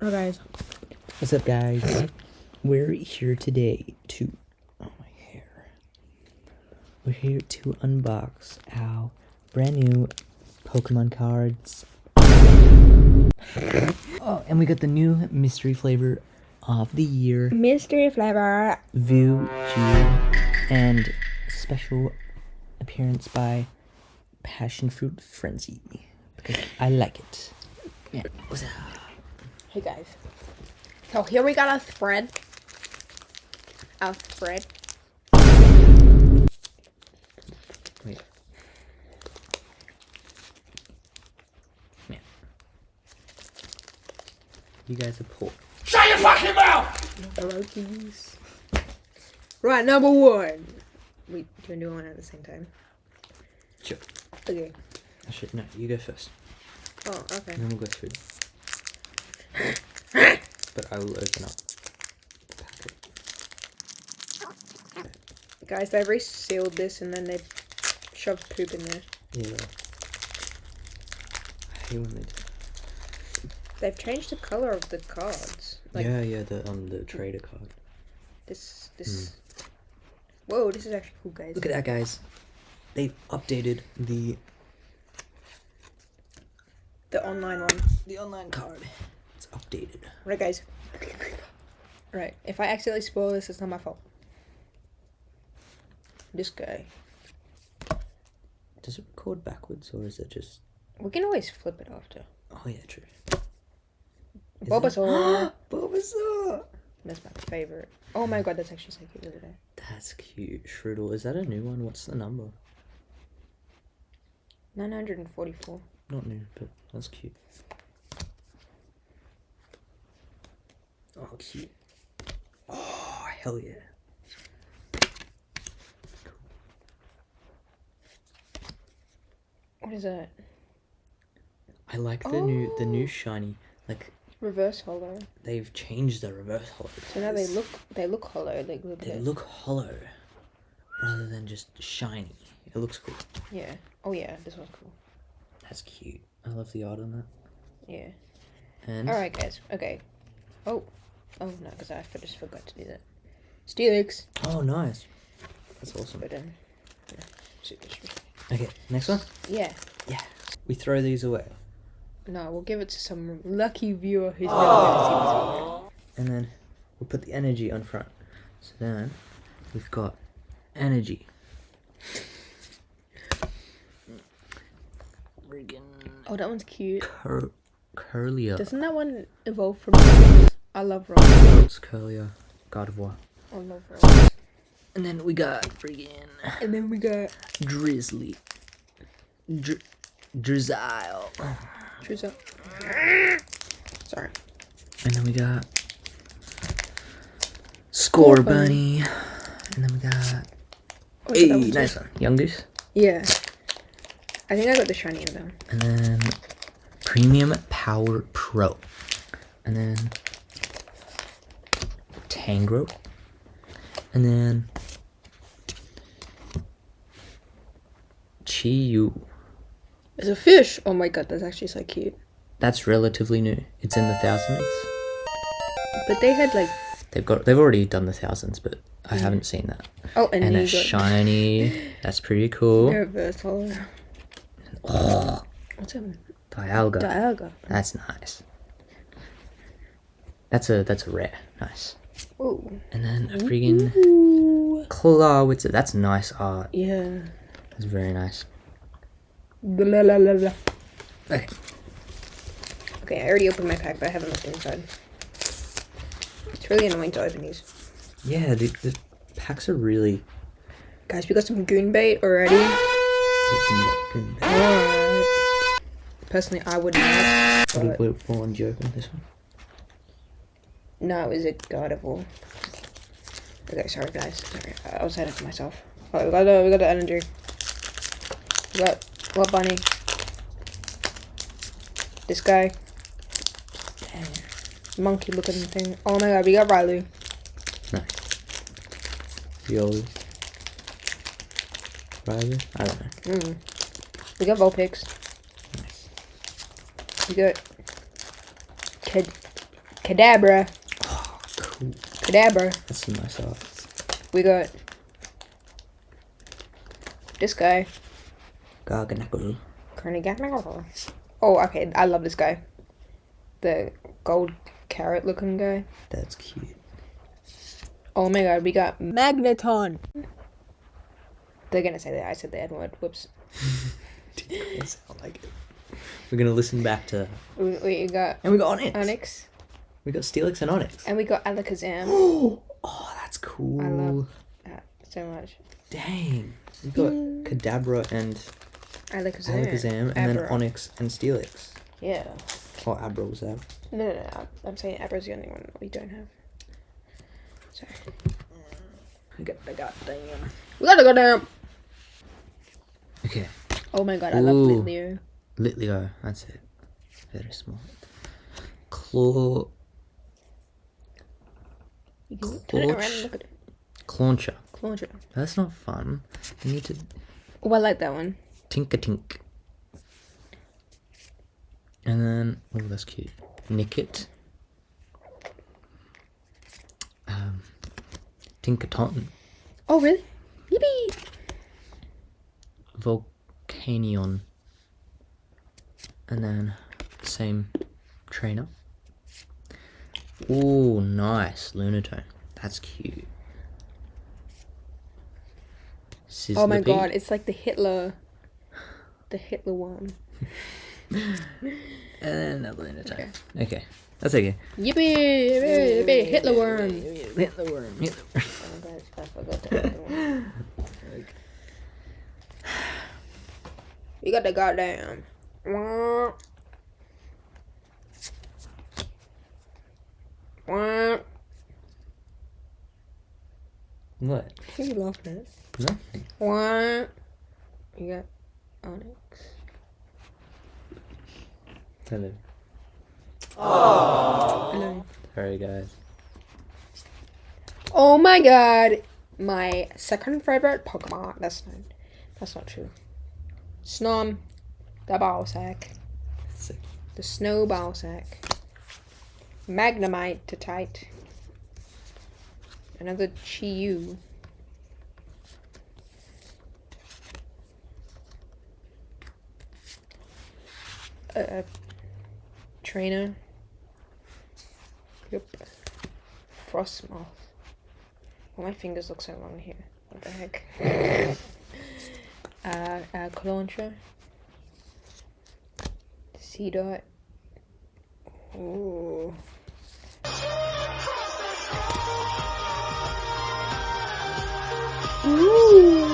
Oh, guys. What's up, guys? We're here today to... Oh, my hair. We're here to unbox our brand new Pokemon cards. Oh, and we got the new mystery flavor of the year. Mystery flavor. View G. And special appearance by Passion Fruit Frenzy. Because I like it. Yeah. What's up? Hey, guys. So here we got our spread. Our spread. Wait. Yeah. You guys are poor. Shut your fucking mouth! Rockies. Right, number one. Wait, do you want to do one at the same time? Sure. Okay. Actually, no, you go first. Oh, okay. And then we'll go through. But I will open up the packet. Guys, they've resealed this and then they shoved poop in there. Yeah. I hate when they do. They've changed the color of the cards. Like Yeah, the trader card. this. Whoa, this is actually cool, guys. Look at that, guys. They've updated the online one. online card. It's updated. Right, guys. Right. If I accidentally spoil this, it's not my fault. This guy. Does it record backwards or is it just? We can always flip it after. Oh yeah, true. Bulbasaur. Bulbasaur. That's my favorite. Oh my god, that's actually so cute. Look at that. That's cute. Shroodle. Is that a new one? What's the number? 944. Not new, but that's cute. Oh, cute. Oh, hell yeah. What is that? I like the new shiny. Like Reverse hollow. they've changed the reverse hollow. So now they look hollow. Like look They at look hollow rather than just shiny. It looks cool. Yeah. Oh yeah, this one's cool. That's cute. I love the art on that. Yeah. And All right, guys. Okay. Oh no, because I just forgot to do that. Steelix. oh, nice. That's awesome. But yeah. Super strong. Okay, next one. Yeah. Yeah, we throw these away, No, we'll give it to some lucky viewer who's never going to see this video. and then we'll put the energy on front. So then we've got energy. Friggin' Oh, that one's cute. Curlia. Doesn't that one evolve from Rose? I love Rose. It's Curlia. God of War. I love Rose. And then we got friggin' And then we got Drizzly. Drizzile. Trizza. Sorry. And then we got Score Bunny. And then we got Oh, hey, that one's nice one. Young Goose. Yeah. I think I got the shiny of them. And then Premium Power Pro. And then Tangrowth. And then Chi-Yu. There's a fish. Oh my god, that's actually so cute. That's relatively new. It's in the thousands. But they had like They've already done the thousands, but I haven't seen that. oh, and And then a you got shiny. That's pretty cool. reverse hollow. Oh, What's that? Dialga. Dialga. That's nice. That's a rare. Nice. Oh. And then a friggin' Ooh. Clawitzer. That's nice art. Yeah. That's very nice. Blah, blah, blah, blah. Okay. Okay, I already opened my pack, but I haven't looked inside. It's really annoying to open these. Yeah, the packs are really. Guys, we got some goon bait already. Alright. Personally, I wouldn't have. But What one did you open? This one? no, it was a Gardevoir. Okay, sorry guys. Sorry, I was ahead of myself. Oh, we got the energy. We got what bunny? This guy. Monkey looking thing. Oh my god, we got Riley. Nice. Riolu. Riley? I don't know. We got Vulpix. Nice. We got Kid. Kadabra. Oh, cool. Kadabra. That's some nice art. We got this guy. Garganacl. Carnegie. Oh, okay. I love this guy. The gold carrot looking guy. That's cute. Oh my god, we got Magneton. They're gonna say that I said the N word. Whoops. Didn't sound like it. We're gonna listen back to. We got And we got Onyx. Onyx. We got Steelix and Onyx. And we got Alakazam. Oh, that's cool. I love that so much. Dang. We got Kadabra and Alakazam, and then Abra. Onyx and Steelix. Yeah. Or Abra was that? No. I'm saying Abra's the only one that we don't have. Sorry. We got the goddamn. We gotta go down. Okay. Oh my god, I love Ooh. Litleo. Litleo, that's it. Very small. Claw. You can turn it around and look at it. Clauncher. Clauncher. That's not fun. We need to Oh, I like that one. Tinker-Tink. And then, oh, that's cute. Nickit. Tinkaton. Oh, really? Yippee! Volcanion. And then, same trainer. Oh, nice. Lunatone. That's cute. Oh my Sizzlipede. god, it's like the Hitler one. And then another Lunatone. Okay. That's okay. Yippee! Yippee! Yippee! Hitler worm! Hit the worm. Hit the worm. Oh my god, I forgot to hit the worm. You got the goddamn. Wah. Wah. What? What are you laughing at? Nothing. Wah. You got Onyx. Hello. Hello. Sorry, guys. Oh my god! My second favorite Pokemon. That's not true. Snom, the Balsack, Sick. the Snow Balsack, Magnemite to tight, another Chi-Yu, a trainer. Yep. Frostmoth. Well, my fingers look so long here. What the heck? Clauncher. Seedot. Ooh. Ooh.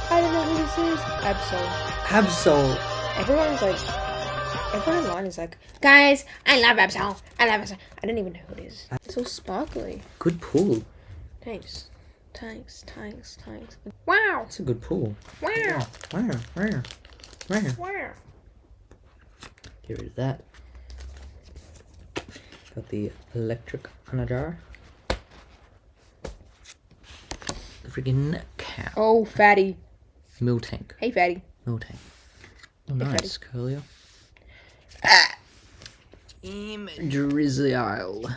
I don't know who this is. Absol. Absol. Everyone online is like, guys, I love Absol. I love Absol. I don't even know who it is. It's all sparkly. Good pull. Thanks. Wow. That's a good pull. Wow. Wow. Wow. Get rid of that. Got the electric Anajar. The freaking cow. Oh, Fatty. Miltank. Hey, Fatty. Miltank. Oh, Hey, nice. Curlier. Drizzile.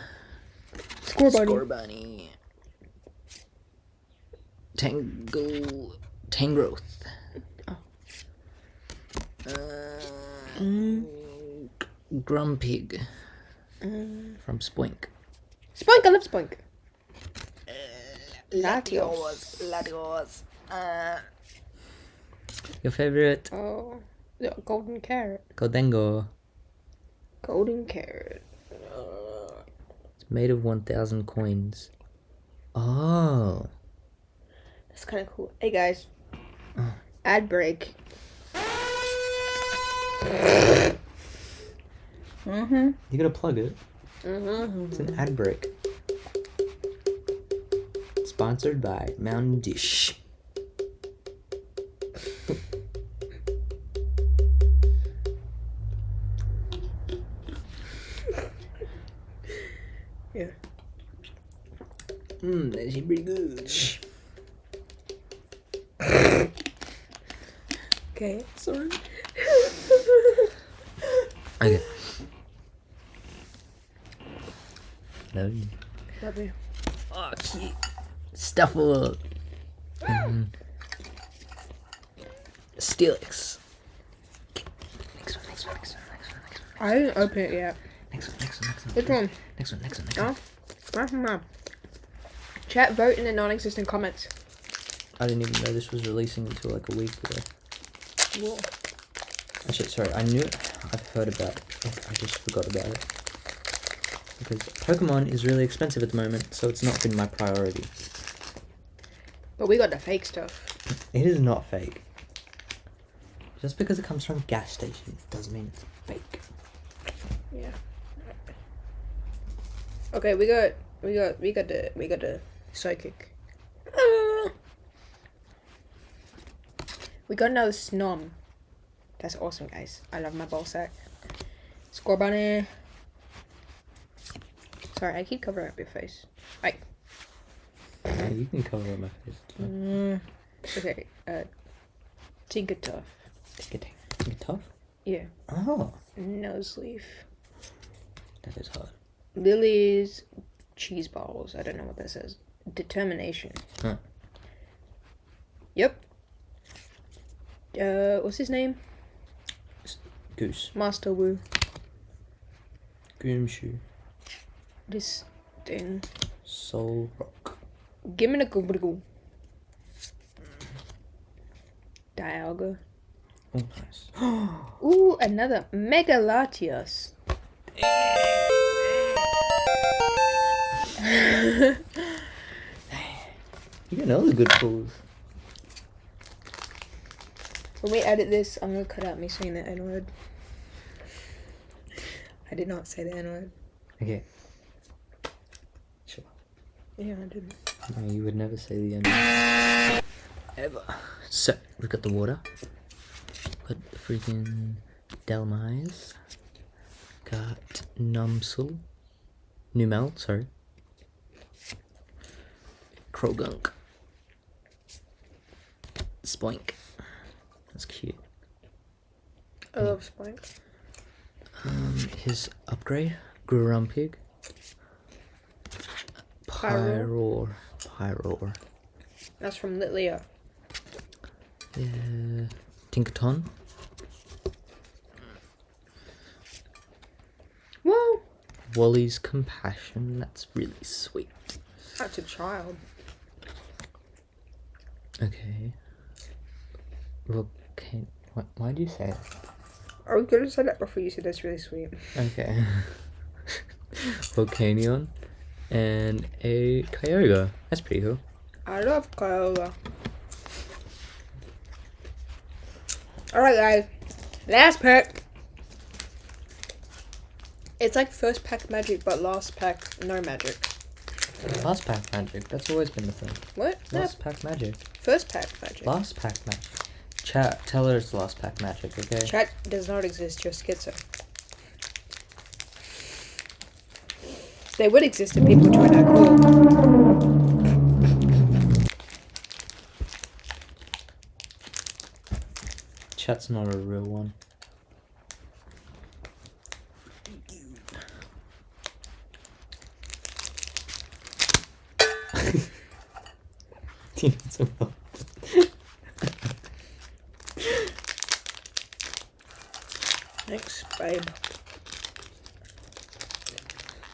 Score Bunny. Scorbunny. Tangrowth. Oh. Grumpig. From Spoink. Spoink, I love Spoink. Latios. Your favorite? Oh, the golden carrot. Goldengo. Golden carrot. It's made of 1,000 coins. Oh. That's kind of cool. Hey, guys. Ad break. You gotta plug it. It's an ad break. Sponsored by Mountain Dish. Yeah. That's pretty good. Okay. Sorry. Okay. Love you. Love you. Oh, cute. Stuffle. Steelix. Next one. I didn't open it yet. Next one. Which one? Next one. No? Chat, vote in the non-existent comments. I didn't even know this was releasing until like a week ago. Whoa. Actually, sorry, I knew it. I've heard about it. I just forgot about it. Because Pokemon is really expensive at the moment, so it's not been my priority. But we got the fake stuff. It is not fake. Just because it comes from gas stations doesn't mean it's fake. Yeah. Okay, we got the psychic. We got another Snom. That's awesome, guys. I love my ball sack. Scorbunny. Sorry, I keep covering up your face. Right. Yeah, you can cover up my face. Okay. Tinkertuff. Tough? Yeah. Oh, Nose leaf. that is hard. Lily's cheese balls. I don't know what that says. Determination. Huh. Yep. What's his name? Goose. Master Wu. Goomshoe. This thing. Soul Rock. Give me the go. Dialga. Oh, nice. Ooh, another Megalatios. You get all the good pulls. When we edit this, I'm gonna cut out me saying the N-word. I did not say the N-word. Okay. Sure. Yeah, I didn't. No, you would never say the end. Ever. So, we've got the water. Got the freaking Delmise. Got Numsel. Numel, sorry. Krogunk. Spoink. That's cute. I love Spike. His upgrade. Grumpig. Pyroar. That's from Litleo. Tinkaton. Whoa! Wally's Compassion. That's really sweet. That's a child. Okay. Why do you say it? I was gonna say that before you said that's really sweet. Okay. Volcanion. And a Kyogre. That's pretty cool. I love Kyogre. Alright, guys. Last pack. It's like first pack magic, but last pack no magic. Last pack magic. That's always been the thing. What? No, Last pack magic. first pack magic. Last pack magic. Chat, tell her it's last pack magic, okay? Chat does not exist, you're schizo. They would exist if people joined our call. Chat's not a real one. Do you need some help? Thanks, babe.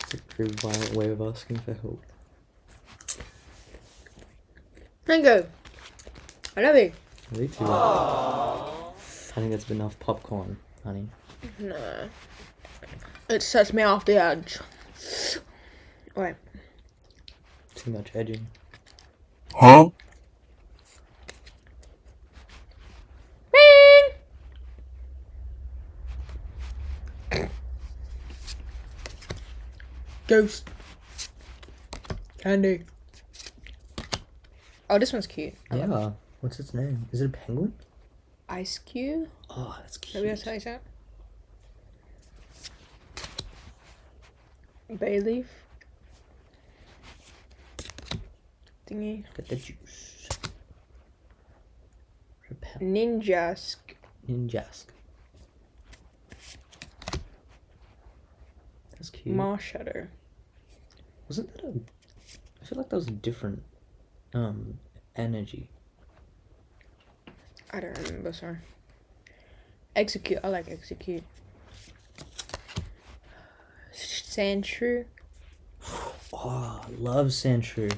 It's a very violent way of asking for help. Mango. I love you. Me too. I think that's enough popcorn, honey. No. It sets me off the edge. Wait. Too much edging. Huh? Ghost. Candy. Oh, this one's cute. I love it. Yeah. What's its name? Is it a penguin? Ice Cube. Oh, that's cute. Maybe that's how you say it. Bay leaf. Thingy. Get the juice. Repel. Ninjask. Ninjask. That's cute. Marshadow. Wasn't that a? I feel like that was a different energy. I don't remember, sorry. Execute, I like execute. Sandshrew Oh, I love Sandshrew.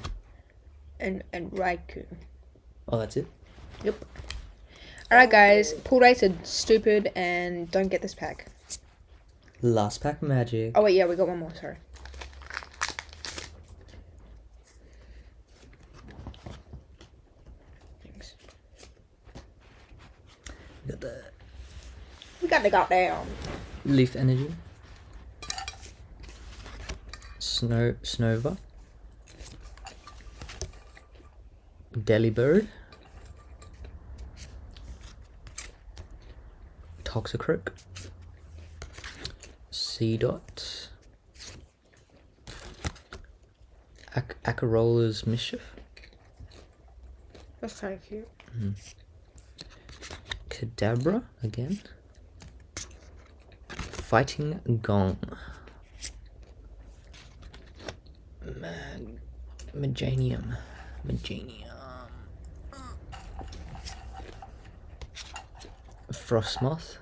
and Raikou. Oh, that's it? Yep. Alright guys, pool rates are stupid and don't get this pack. Last pack magic. Oh wait, yeah, we got one more, sorry. Thanks. We got the We got the goddamn. Leaf Energy. Snova. Delibird. Toxicroak. Seedot. Acarola's Mischief. That's kind of cute. Kadabra again. Fighting Gong. Magenium. Frostmoth.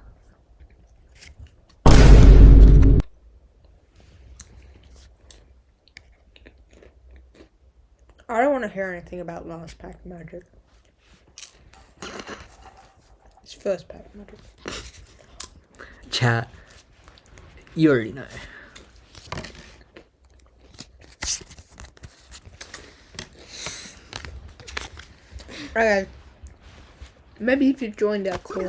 I don't want to hear anything about last pack magic. It's first pack magic. Chat. You already know. Alright. Maybe if you joined our call.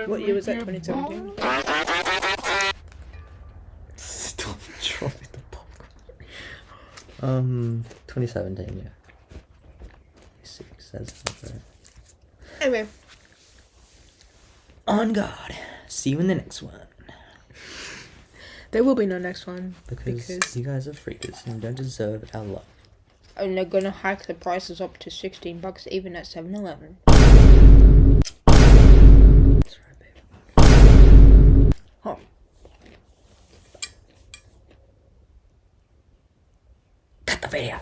What year was that? 2017? Stop dropping the popcorn. 2017, yeah. 6, that's not right. Anyway. On guard. See you in the next one. There will be no next one. Because you guys are freakers and don't deserve our love. And they're gonna hike the prices up to $16 even at 7-Eleven. That's right, baby. Huh. Cut the video.